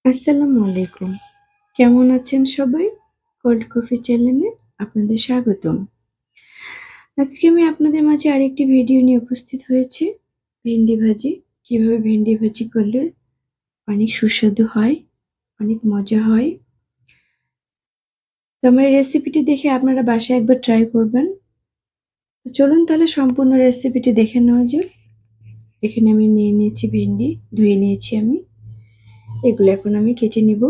আসসালামু আলাইকুম। কেমন আছেন সবাই? কোল্ড কফি চ্যানেলে আপনাদের স্বাগতম। আজকে আমি আপনাদের মাঝে আরেকটি ভিডিও নিয়ে উপস্থিত হয়েছি। ভেন্ডি ভাজি। কিভাবে ভেন্ডি ভাজি করলে অনেক সুস্বাদু হয়, অনেক মজা হয়। তো আমার এই রেসিপিটি দেখে আপনারা বাসায় একবার ট্রাই করবেন। তো চলুন তাহলে সম্পূর্ণ রেসিপিটি দেখে নেওয়া যাক। এখানে আমি নিয়ে নিয়েছি ভেন্ডি, ধুয়ে নিয়েছি আমি। এগুলো এখন আমি কেটে নিব।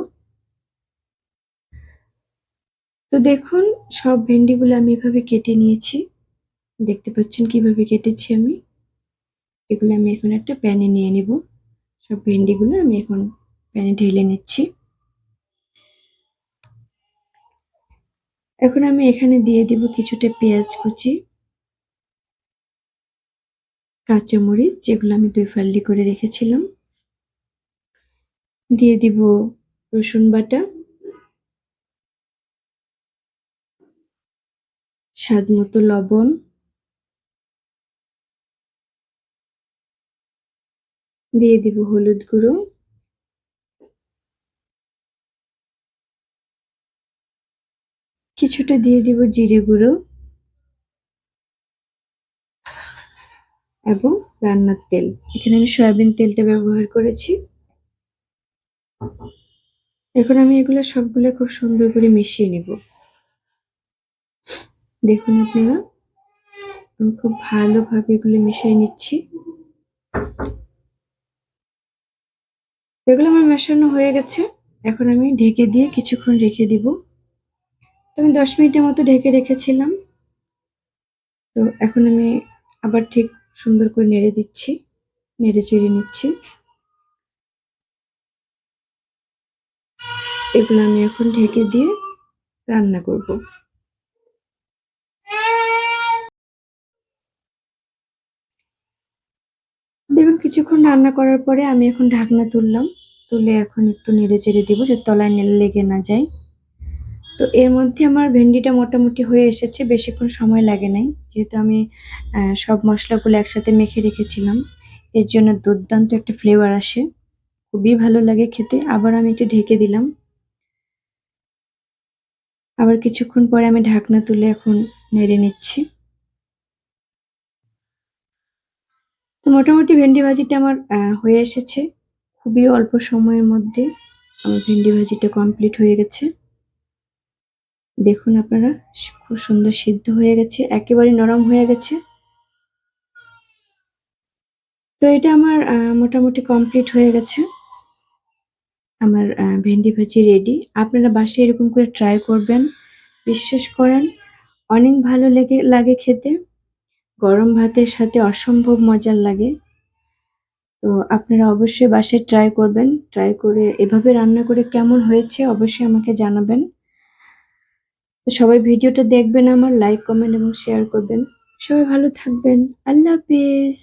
তো দেখুন সব ভেন্ডিগুলো আমি এভাবে কেটে নিয়েছি। দেখতে পাচ্ছেন কিভাবে কেটেছি আমি। এগুলো আমি এখন একটা প্যানে নিয়ে নিব। সব ভেন্ডিগুলো আমি এখন প্যানে ঢেলে নিচ্ছি। এখন আমি এখানে দিয়ে দিব কিছুটা পেঁয়াজ কুচি, কাঁচামরিচ যেগুলো আমি 2 ফালি করে রেখেছিলাম। দিয়ে দিব রসুন বাটা, স্বাদ মতো লবণ, দিয়ে দিব হলুদ গুঁড়ো, কিছুটা দিয়ে দিব জিরে গুঁড়ো এবং রান্নার তেল। এখানে আমি সয়াবিন তেলটা ব্যবহার করেছি। এখন আমি এগুলো সবগুলো খুব সুন্দর করে মিশিয়ে নিব। দেখুন আপনারা, আমি খুব ভালোভাবে এগুলো মিশিয়ে নিচ্ছি। এগুলো আমার মেশানো হয়ে গেছে। এখন আমি ঢেকে দিয়ে কিছুক্ষণ রেখে দিব। তো আমি 10 মিনিটের মতো ঢেকে রেখেছিলাম। তো এখন আমি আবার ঠিক সুন্দর করে নেড়ে দিচ্ছি। নেড়ে চেড়ে নিচ্ছি। এগুলো আমি এখন ঢেকে দিয়ে রান্না করব। দেখুন কিছুক্ষণ রান্না করার পরে আমি এখন ঢাকনা তুললাম। তুলে এখন একটু নেড়ে চেড়ে দিব যাতে তলায় লেগে না যায়। তো এর মধ্যে আমার ভেন্ডিটা মোটামুটি হয়ে এসেছে, বেশিক্ষণ সময় লাগে নাই। যেহেতু আমি সব মসলাগুলো একসাথে মেখে রেখেছিলাম। এর জন্য দুর্দান্ত একটা ফ্লেভার আসে। খুবই ভালো লাগে খেতে। আবার আমি একটু ঢেকে দিলাম। আবার কিছুক্ষণ পরে আমি ঢাকনা তুলে এখন নেড়ে নিচ্ছি। তো মোটামুটি ভেন্ডি ভাজিটা আমার হয়ে এসেছে। খুবই অল্প সময়ের মধ্যে আমার ভেন্ডি ভাজিটা কমপ্লিট হয়ে গেছে। দেখুন আপনারা, খুব সুন্দর সিদ্ধ হয়ে গেছে, একেবারে নরম হয়ে গেছে। তো এটা আমার মোটামুটি কমপ্লিট হয়ে গেছে। আমার ভেন্ডি ভাজি রেডি। আপনারা বাসায় এরকম করে ট্রাই করবেন। বিশ্বাস করেন অনেক ভালো লাগে খেতে। গরম ভাতের সাথে অসম্ভব মজার লাগে। তো আপনারা অবশ্যই বাসায় ট্রাই করবেন। ট্রাই করে এভাবে রান্না করে কেমন হয়েছে অবশ্যই আমাকে জানাবেন। তো সবাই ভিডিওটা দেখবেন আমার, লাইক, কমেন্ট এবং শেয়ার করবেন। সবাই ভালো থাকবেন। আল্লাহ হাফেজ।